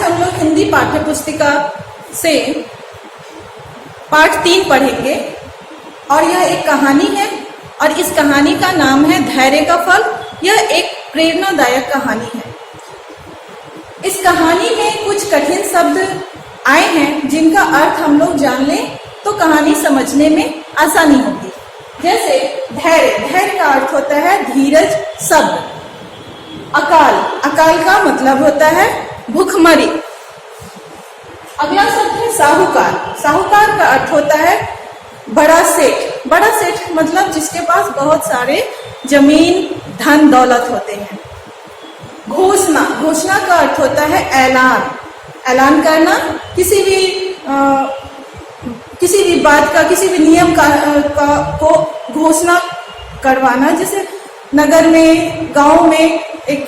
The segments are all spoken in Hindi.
हम लोग हिंदी पाठ्य पुस्तिका से पाठ 3 पढ़ेंगे और यह एक कहानी है और इस कहानी का नाम है धैर्य का फल। यह एक प्रेरणादायक कहानी है। इस कहानी में कुछ कठिन शब्द आए हैं जिनका अर्थ हम लोग जान लें तो कहानी समझने में आसानी होगी। जैसे धैर्य, धैर्य का अर्थ होता है धीरज, सब्र। अकाल, अकाल का मतलब होता है भूखमरी। अगला शब्द है साहूकार, साहूकार का अर्थ होता है बड़ा सेठ। बड़ा सेठ मतलब जिसके पास बहुत सारे जमीन, धन, दौलत होते हैं। घोषणा, घोषणा का अर्थ होता है ऐलान, ऐलान करना, किसी भी बात का, किसी भी नियम को घोषणा करवाना। जैसे नगर में, गांव में एक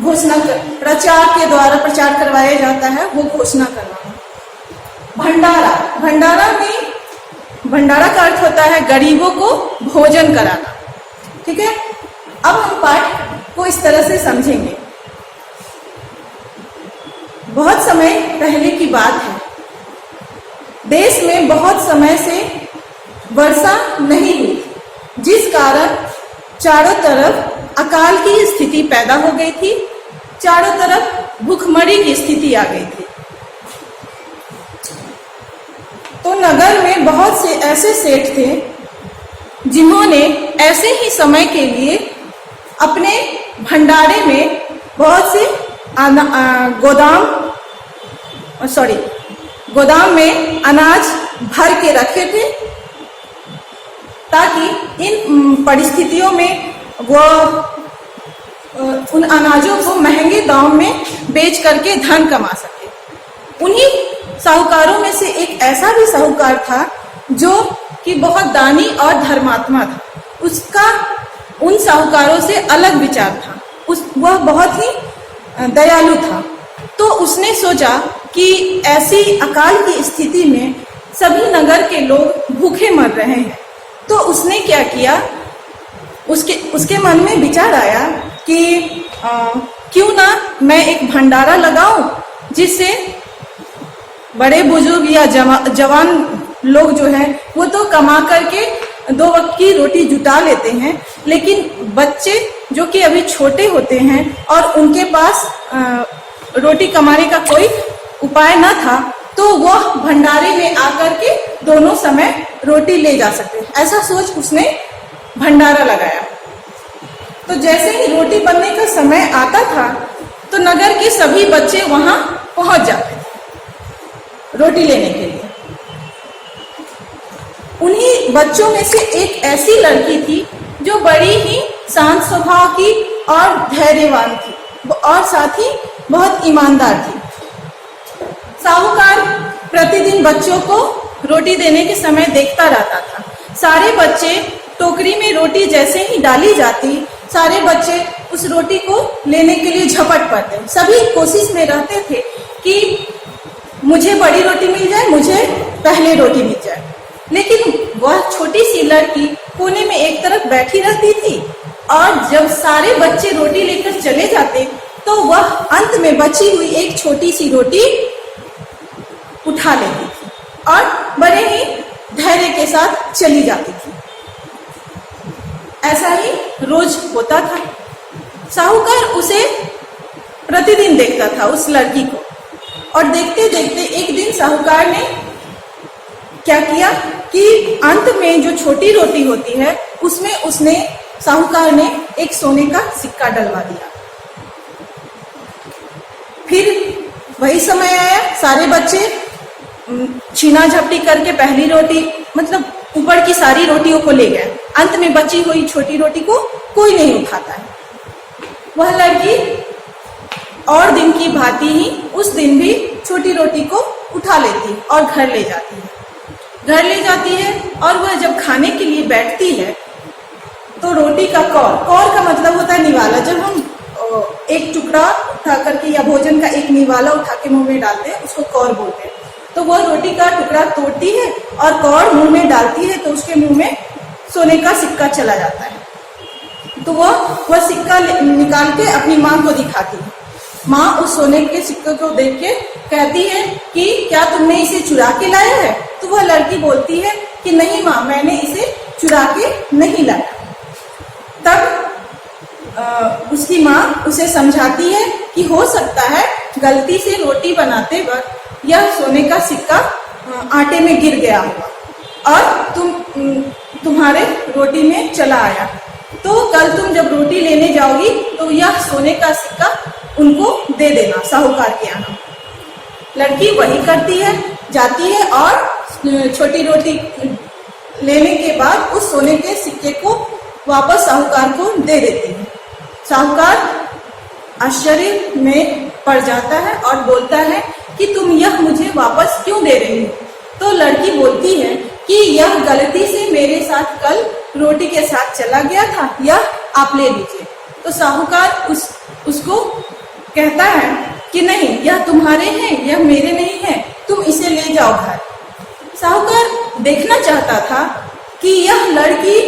घोषणा प्रचार के द्वारा प्रचार करवाया जाता है, वो घोषणा करवाना। भंडारा, भंडारा का अर्थ होता है गरीबों को भोजन कराना। ठीक है, अब हम पाठ को इस तरह से समझेंगे। बहुत समय पहले की बात है, देश में बहुत समय से वर्षा नहीं हुई, जिस कारण चारों तरफ अकाल की स्थिति पैदा हो गई थी। चारों तरफ भूखमरी की स्थिति आ गई थी। तो नगर में बहुत से ऐसे सेठ थे जिन्होंने ऐसे ही समय के लिए अपने भंडारे में बहुत से गोदाम में अनाज भर के रखे थे, ताकि इन परिस्थितियों में वो उन अनाजों को महंगे दाम में बेच करके धन कमा सके। उन्हीं साहूकारों में से एक ऐसा भी साहूकार था जो कि बहुत दानी और धर्मात्मा था। उसका उन साहूकारों से अलग विचार था। वह बहुत ही दयालु था। तो उसने सोचा कि ऐसी अकाल की स्थिति में सभी नगर के लोग भूखे मर रहे हैं, तो उसने क्या किया, उसके मन में विचार आया कि क्यों ना मैं एक भंडारा लगाऊं, जिससे बड़े बुजुर्ग या जवान लोग जो हैं वो तो कमा करके 2 वक्त की रोटी जुटा लेते हैं, लेकिन बच्चे जो कि अभी छोटे होते हैं और उनके पास रोटी कमाने का कोई उपाय न था, तो वह भंडारे में आकर के दोनों समय रोटी ले जा सकते। ऐसा सोच उसने भंडारा लगाया। तो जैसे ही रोटी बनने का समय आता था तो नगर के सभी बच्चे वहां पहुंच जाते थे रोटी लेने के लिए। उन्हीं बच्चों में से एक ऐसी लड़की थी जो बड़ी ही शांत स्वभाव की और धैर्यवान थी और साथ ही बहुत ईमानदार थी। साहूकार प्रतिदिन बच्चों को रोटी देने के समय देखता रहता था। सारे बच्चे टोकरी में रोटी जैसे ही डाली जाती, सारे बच्चे उस रोटी को लेने के लिए झपट पड़ते। सभी कोशिश में रहते थे कि मुझे बड़ी रोटी मिल जाए, मुझे पहले रोटी मिल जाए। लेकिन वह छोटी सी लड़की कोने में एक तरफ बैठी रहती थी और जब सारे बच्चे रोटी लेकर चले जाते तो वह अंत में बची हुई एक छोटी सी रोटी उठा लेती थी और बड़े ही धैर्य के साथ चली जाती थी। ऐसा ही रोज होता था। साहूकार उसे प्रतिदिन देखता था, उस लड़की को, और देखते देखते एक दिन साहूकार ने क्या किया कि अंत में जो छोटी रोटी होती है उसमें साहूकार ने एक सोने का सिक्का डलवा दिया। फिर वही समय आया, सारे बच्चे छीना झपटी करके पहली रोटी, मतलब ऊपर की सारी रोटियों को ले गए। अंत में बची हुई छोटी रोटी को कोई नहीं उठाता है। वह लड़की और दिन की भांति ही उस दिन भी छोटी रोटी को उठा लेती और घर ले जाती है। और वह जब खाने के लिए बैठती है तो रोटी का कौर का मतलब होता है निवाला। जब हम एक टुकड़ा उठा करके या भोजन का एक निवाला उठा के मुंह में डालते हैं, उसको कौर बोलते हैं। तो वह रोटी का टुकड़ा तोड़ती है और कौर मुंह में डालती है, तो उसके मुंह में सोने का सिक्का चला जाता है। तो वह सिक्का निकाल के अपनी माँ को दिखाती है। माँ उस सोने के सिक्के को देख के कहती है कि क्या तुमने इसे चुरा के लाया है? तो वह लड़की बोलती है कि नहीं माँ, मैंने इसे चुरा के नहीं लाया। तब उसकी माँ उसे समझाती है कि हो सकता है गलती से रोटी बनाते वक्त यह सोने का सिक्का आटे में गिर गया होगा और तुम्हारे रोटी में चला आया, तो कल तुम जब रोटी लेने जाओगी तो यह सोने का सिक्का उनको दे देना, साहूकार के यहाँ। लड़की वही करती है, जाती है और छोटी रोटी लेने के बाद उस सोने के सिक्के को वापस साहूकार को दे देती है। साहूकार आश्चर्य में पड़ जाता है और बोलता है कि तुम यह मुझे वापस क्यों दे रही हो? तो लड़की बोलती है कि यह गलती से मेरे साथ कल रोटी के साथ चला गया था, यह आप ले लीजिए। तो साहूकार उसको कहता है कि नहीं, यह तुम्हारे हैं, यह मेरे नहीं है, तुम इसे ले जाओ घर। साहूकार देखना चाहता था कि यह लड़की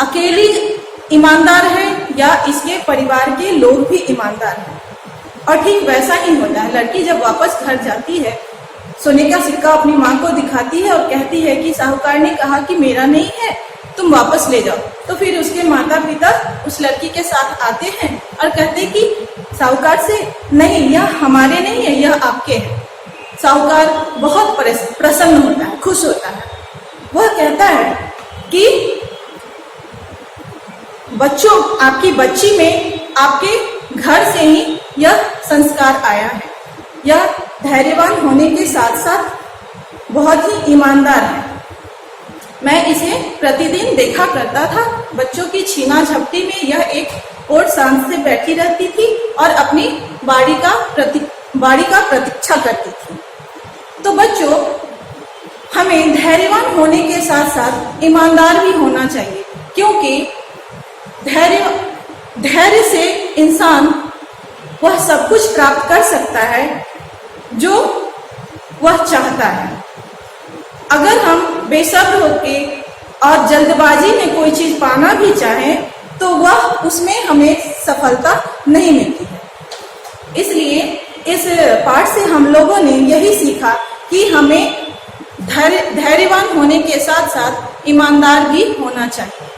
अकेली ईमानदार है या इसके परिवार के लोग भी ईमानदार हैं। और ठीक वैसा ही होता है। लड़की जब वापस घर जाती है, सोने का सिक्का अपनी माँ को दिखाती है और कहती है कि साहूकार ने कहा कि मेरा नहीं है, तुम वापस ले जाओ। तो फिर उसके माता पिता उस लड़की के साथ आते हैं और कहते कि साहूकार से, नहीं, यह हमारे नहीं है, यह आपके हैं। साहूकार बहुत प्रसन्न होता है, खुश होता है। वह कहता है कि बच्चों, आपकी बच्ची में आपके घर से ही यह संस्कार आया है। यह धैर्यवान होने के साथ साथ बहुत ही ईमानदार है। मैं इसे प्रतिदिन देखा करता था। बच्चों की छीना झपटी में यह एक और शांत से बैठी रहती थी और अपनी बाड़ी का प्रतीक्षा करती थी। तो बच्चों, हमें धैर्यवान होने के साथ साथ ईमानदार भी होना चाहिए, क्योंकि धैर्य से इंसान वह सब कुछ प्राप्त कर सकता है जो वह चाहता है। अगर हम बेसब्र होकर और जल्दबाजी में कोई चीज पाना भी चाहें तो वह उसमें हमें सफलता नहीं मिलती है। इसलिए इस पाठ से हम लोगों ने यही सीखा कि हमें धैर्यवान होने के साथ साथ ईमानदार भी होना चाहिए।